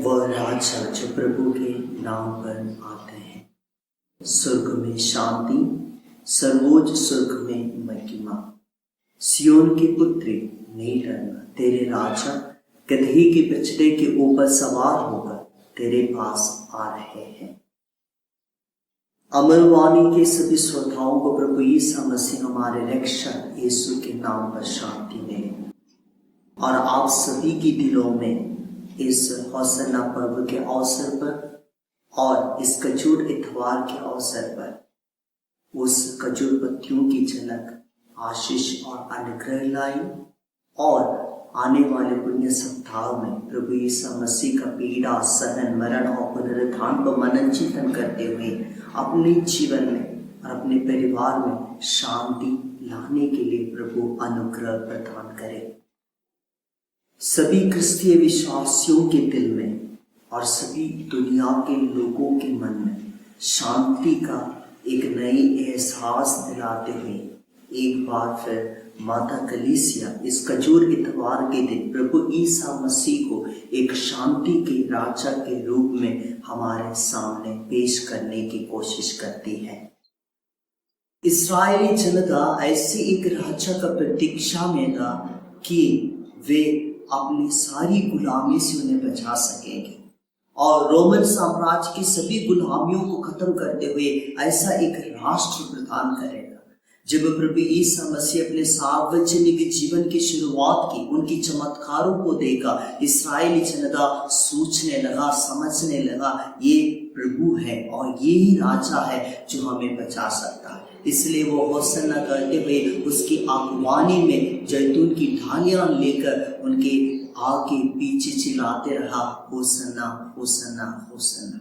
वह राजा जो प्रभु के नाम पर आते हैं। स्वर्ग में शांति, सर्वोच्च स्वर्ग में महिमा। सियोन की पुत्री नहीं डरना, तेरे राजा गदही के बछड़े के ऊपर सवार होकर तेरे पास आ रहे हैं। अमरवाणी के सभी श्रोताओं को प्रभु यीशु मसीह हमारे रक्षक यीशु के नाम पर शांति मिले और आप सभी के दिलों में इस होसन्ना पर्व के अवसर पर और इस खजूर इतवार के अवसर पर उस खजूर पत्तियों की झलक आशीष और अनुग्रह लाई और आने वाले पुण्य सप्ताह में प्रभु यीशु मसीह का पीड़ा, सहन, मरण और पुनरुत्थान को मनन चिंतन करते हुए अपने जीवन में और अपने परिवार में शांति लाने के लिए प्रभु अनुग्रह प्रदान करे। सभी क्रिस्तीय विश्वासियों के दिल में और सभी दुनिया के लोगों के मन में शांति का एक नई एहसास दिलाते हुए एक बार फिर माता कलीसिया इस खजूर इतवार के दिन प्रभु ईसा मसीह को एक शांति के राजा के रूप में हमारे सामने पेश करने की कोशिश करती है। इस्राएली जनता ऐसे एक राजा का प्रतीक्षा में था कि वे अपनी सारी गुलामी से उन्हें बचा सकेंगे और रोमन साम्राज्य की सभी गुलामियों को खत्म करते हुए ऐसा एक राष्ट्र प्रदान करेगा। जब प्रभु ईसा मसीह अपने सार्वजनिक जीवन की शुरुआत की, उनकी चमत्कारों को देखा, इस्राएली जनता सोचने लगा, समझने लगा ये प्रभु है और ये ही राजा है जो हमें बचा सकता है। इसलिए वो होसन्ना करते हुए उसकी अगवानी में जैतून की ढालियां लेकर उनके आगे पीछे चिल्लाते रहा, होसन्ना होसन्ना होसन्ना।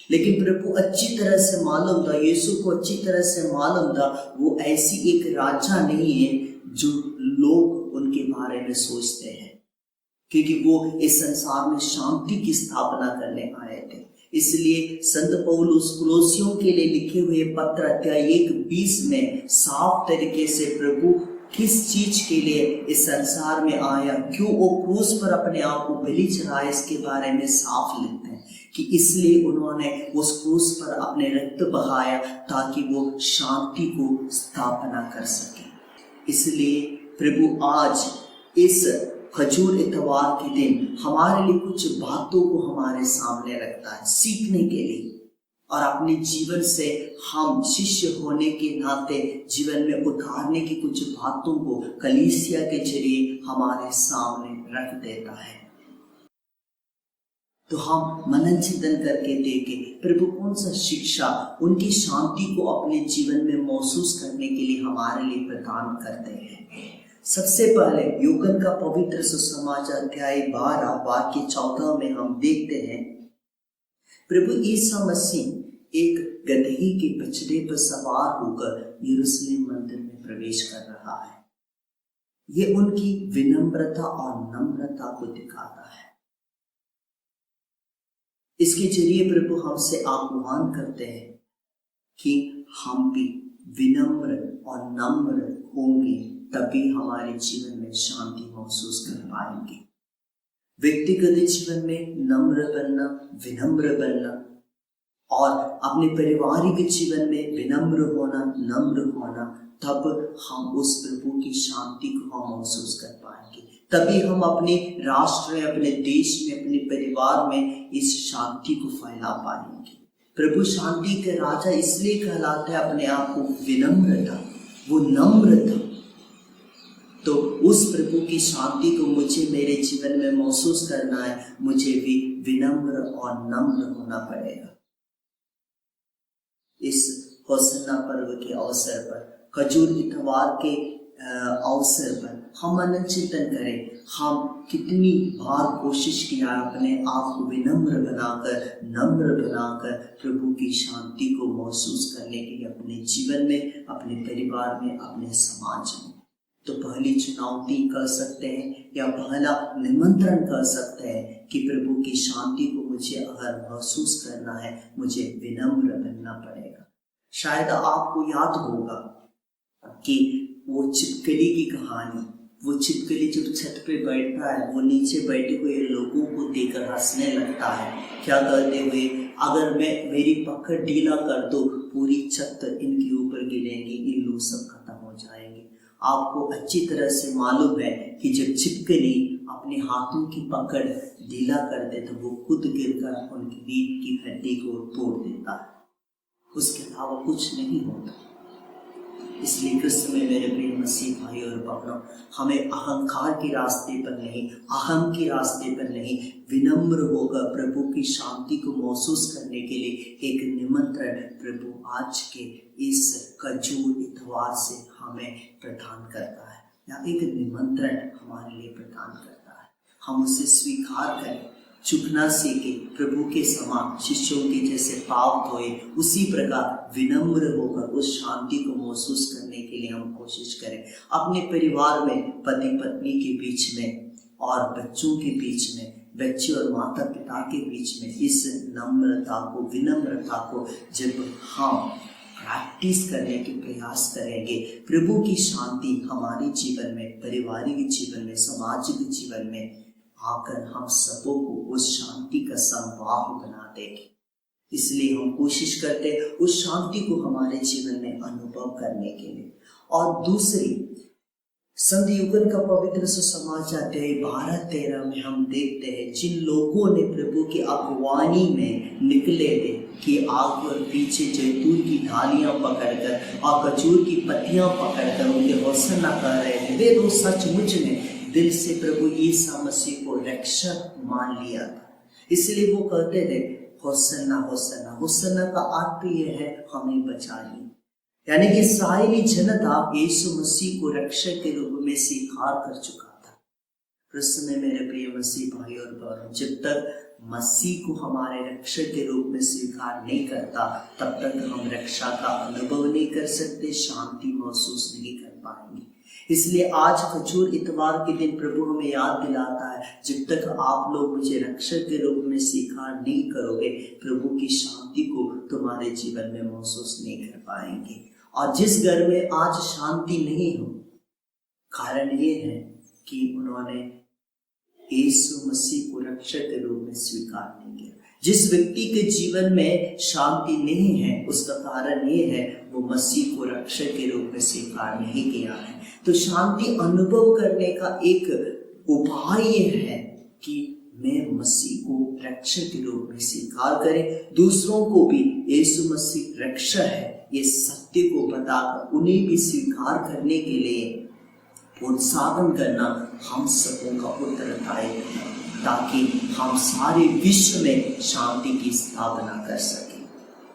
लेकिन प्रभु अच्छी तरह से मालूम था, यीशु को अच्छी तरह से मालूम था वो ऐसी एक राजा नहीं है जो लोग उनके बारे में सोचते हैं, क्योंकि वो इस संसार में शांति की स्थापना करने आए थे। इसलिए संत पौलुस कुलोसियों के लिए लिखे हुए पत्र अध्याय 1:20 में साफ तरीके से प्रभु किस चीज के लिए इस संसार में आया, क्यों वो क्रूस पर अपने आप को बलि चढ़ाया, इसके बारे में साफ लिखते हैं कि इसलिए उन्होंने उस क्रूस पर अपने रक्त बहाया ताकि वो शांति को स्थापना कर सके। इसलिए प्रभु आज इस खजूर इतवार के दिन हमारे लिए कुछ बातों को हमारे सामने रखता है सीखने के लिए, और अपने जीवन से हम शिष्य होने के नाते जीवन में उतारने की कुछ बातों को कलीसिया के जरिए हमारे सामने रख देता है। तो हम मनन चिंतन करके देखें प्रभु कौन सा शिक्षा उनकी शांति को अपने जीवन में महसूस करने के लिए हमारे लिए प्रदान करते हैं। सबसे पहले यूहन्ना का पवित्र सुसमाचार अध्याय 12 वाक्य 14 में हम देखते हैं प्रभु ईसा मसीह एक गदही के बछड़े पर सवार होकर यरूशलेम मंदिर में प्रवेश कर रहा है। ये उनकी विनम्रता और नम्रता को दिखाता है। इसके जरिए प्रभु हमसे आह्वान करते हैं कि हम भी विनम्र और नम्र होंगे, तभी हमारे जीवन में शांति महसूस कर पाएंगे। व्यक्तिगत जीवन में नम्र बनना, विनम्र बनना और अपने पारिवारिक जीवन में विनम्र होना, नम्र होना, तब हम उस प्रभु की शांति को हम महसूस कर पाएंगे। तभी हम अपने राष्ट्र में, अपने देश में, अपने परिवार में इस शांति को फैला पाएंगे। प्रभु शांति के राजा इसलिए कहलाता है अपने आप को विनम्र था, वो नम्र था। तो उस प्रभु की शांति को मुझे मेरे जीवन में महसूस करना है, मुझे भी विनम्र और नम्र होना पड़ेगा। इस होसन्ना पर्व के अवसर पर, खजूर इतवार के अवसर पर हम मनन चिंतन करें, हम कितनी बार कोशिश किया अपने आप को विनम्र बनाकर, नम्र बनाकर प्रभु की शांति को महसूस करने के लिए अपने जीवन में, अपने परिवार में, अपने समाज में। तो पहली चुनौती कर सकते हैं या पहला निमंत्रण कर सकते हैं कि प्रभु की शांति को मुझे अगर महसूस करना है, मुझे विनम्र बनना पड़ेगा। शायद आपको याद होगा कि वो छिपकली की कहानी, वो छिपकली जब छत पे बैठता है, वो नीचे बैठे हुए लोगों को देखकर हंसने लगता है, क्या कहते हुए, अगर मैं मेरी पकड़ ढीला कर दो, पूरी छत इनके ऊपर गिरेंगी, इन लोग सब खत्म हो जाएंगे। आपको अच्छी तरह से मालूम है कि जब छिपकली अपने हाथों की पकड़ ढीला कर दे तो वो खुद गिरकर उनकी रीढ़ की हड्डी को तोड़ देता है, उसके अलावा कुछ नहीं होता। इसलिए कृष्ण में मेरे प्रिय मसीह भाई और बहनों, हमें अहंकार के रास्ते पर नहीं, अहम के रास्ते पर नहीं, विनम्र होकर प्रभु की शांति को महसूस करने के लिए एक निमंत्रण प्रभु आज के इस खजूर इतवार से हमें प्रदान करता है, या एक निमंत्रण हमारे लिए प्रदान करता है। हम उसे स्वीकार करें, झुकना सीखे, प्रभु के समान शिष्यों के जैसे पाँव धोए, उसी प्रकार विनम्र होकर उस शांति को महसूस करने के लिए हम कोशिश करें। अपने परिवार में, पति पत्नी के बीच में और बच्चों के बीच में, बच्चे और माता पिता के बीच में इस नम्रता को, विनम्रता को जब हम प्रैक्टिस करने के प्रयास करेंगे, प्रभु की शांति हमारे जीवन में, पारिवारिक जीवन में, सामाजिक जीवन में आकर हम सबों को उस शांति का संवाह बना देंगे। इसलिए हम कोशिश करते हैं उस शांति को हमारे जीवन में अनुभव करने के लिए। और दूसरी, संत यूहन्ना का पवित्र सुसमाचार अध्याय 12-13 में हम देखते हैं, जिन लोगों ने प्रभु की अगुवानी में निकले थे कि आग और पीछे जैतून की डालियां पकड़कर और खजूर की पत्तियां पकड़कर उनके होसन्ना कर रहे थे, वे लोग सचमुच में दिल से प्रभु यीशु मसीह को रक्षक मान लिया था। इसलिए वो कहते थे होसन्ना होसन्ना। होसन्ना का अर्थ यह है हमें बचाइए, यानी कि इस्राएली जनता यीशु मसीह को रक्षक के रूप में स्वीकार कर चुका था। कृष्ण में मेरे प्रिय मसीह भाई और बहनों, जब तक मसीह को हमारे रक्षक के रूप में स्वीकार नहीं करता, तब तक हम रक्षा का अनुभव नहीं कर सकते, शांति महसूस नहीं कर पाएंगे। इसलिए आज खजूर इतवार के दिन प्रभु हमें याद दिलाता है, जब तक आप लोग मुझे रक्षक के रूप में स्वीकार नहीं करोगे, प्रभु की शांति को तुम्हारे जीवन में महसूस नहीं कर पाएंगे। और जिस घर में आज शांति नहीं हो, कारण ये है कि उन्होंने यीशु मसीह को रक्षक के रूप में स्वीकार नहीं किया। जिस व्यक्ति के जीवन में शांति नहीं है, उसका कारण ये है वो मसीह को रक्षक के रूप में स्वीकार नहीं किया है। तो शांति अनुभव करने का एक उपाय है कि मैं मसीह को रक्षक के रूप में स्वीकार करें, दूसरों को भी यीशु मसीह रक्षक है ये सत्य को बताकर उन्हें भी स्वीकार करने के लिए प्रोत्साहन करना हम सबों का उत्तरदायित्व है, ताकि हम सारे विश्व में शांति की स्थापना कर सकें।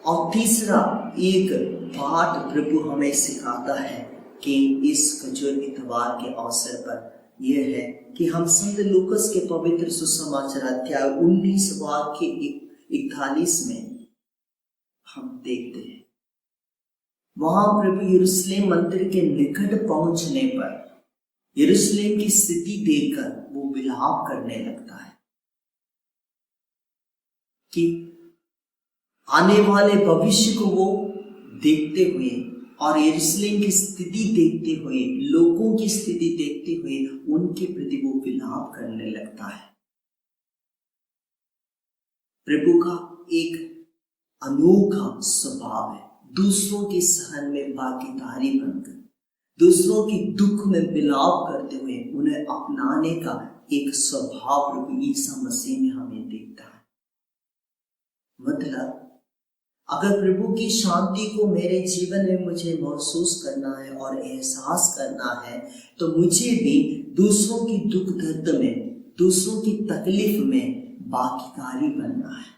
और तीसरा एक पाठ प्रभु हमें सिखाता है कि इस खजूर इतवार के अवसर पर यह है कि हम संत लूकास के पवित्र सुसमाचार अध्याय 19 वाक्य 41 में हम देखते हैं, वहां प्रभु यरूशलेम मंदिर के निकट पहुंचने पर यरूशलेम की स्थिति देखकर वो विलाप करने लगता है कि आने वाले भविष्य को वो देखते हुए और यरूशलेम की स्थिति देखते हुए, लोगों की स्थिति देखते हुए उनके प्रति वो विलाप करने लगता है। प्रभु का एक अनोखा स्वभाव है दूसरों के सहन में भागीदारी बनकर, दूसरों की दुख में विलाप करते हुए उन्हें अपनाने का एक स्वभाव प्रभु यीशु मसीह में हमें दिखता है। मतलब अगर प्रभु की शांति को मेरे जीवन में मुझे महसूस करना है और एहसास करना है, तो मुझे भी दूसरों की दुख दर्द में, दूसरों की तकलीफ में भागीदारी बनना है।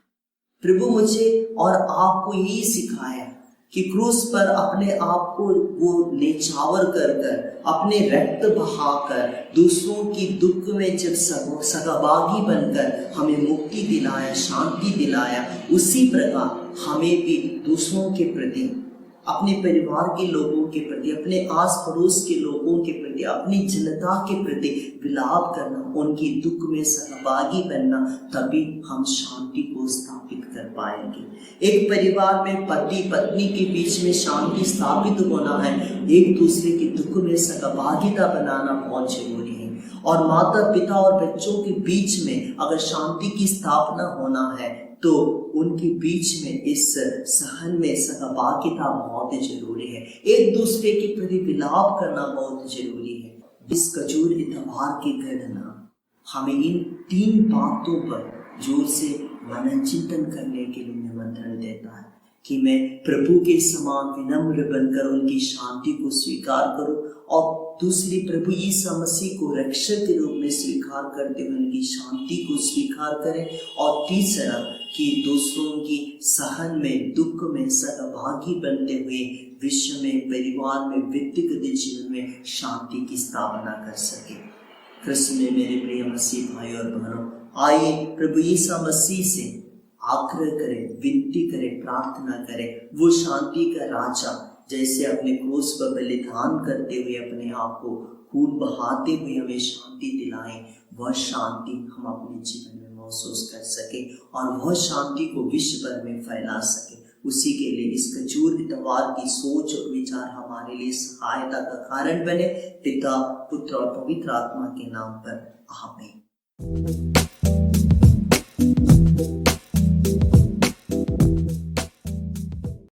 प्रभु मुझे और आपको यही सिखाया कि क्रूस पर अपने आप को वो न्यौछावर कर अपने रक्त बहाकर दूसरों की दुख में जब सहभागी बनकर हमें मुक्ति दिलाया, शांति दिलाया, उसी प्रकार हमें भी दूसरों के प्रति अपने परिवार के लोगों के प्रति, अपने आस पड़ोस के लोगों के प्रति, अपनी जनता के प्रति विलाप करना, उनकी दुख में सहभागी बनना, तभी हम शांति को स्थापित कर पाएंगे। एक परिवार में पति पत्नी के बीच में शांति स्थापित होना है, एक दूसरे के दुख में सहभागिता बनाना बहुत जरूरी है। और माता पिता और बच्चों के बीच में अगर शांति की स्थापना होना है तो उनके बीच में इस सहन में सहभागिता बहुत जरूरी है। एक दूसरे के प्रति विलाप करना बहुत जरूरी है। इस खजूर इतवार की गणना हमें इन 3 बातों पर जोर से मनन चिंतन करने के लिए निमंत्रण देता है कि मैं प्रभु के समान विनम्र बनकर उनकी शांति को स्वीकार करूं, और दूसरी प्रभु यीशु मसीह को रक्षक के रूप में स्वीकार करते हुए उनकी शांति को स्वीकार करें, और तीसरा कि दूसरों की सहन में दुख में सहभागी बनते हुए विश्व में, परिवार में, व्यक्तिगत जीवन में शांति की स्थापना कर सके। कृष्ण में मेरे प्रिय मसीह भाई और बहनों, आइए प्रभु यीशु मसीह से आग्रह करें, विनती करें, प्रार्थना करें। वो शांति का राजा जैसे अपने क्रूस पर बलिदान करते हुए अपने आप को खून बहाते हुए हमें शांति दिलाएं, वह शांति हम अपने जीवन में महसूस कर सके और वह शांति को विश्व भर में फैला सके। उसी के लिए इस खजूर इतवार की सोच और विचार हमारे लिए सहायता का कारण बने। पिता, पुत्र और पवित्र आत्मा के नाम पर आमीन।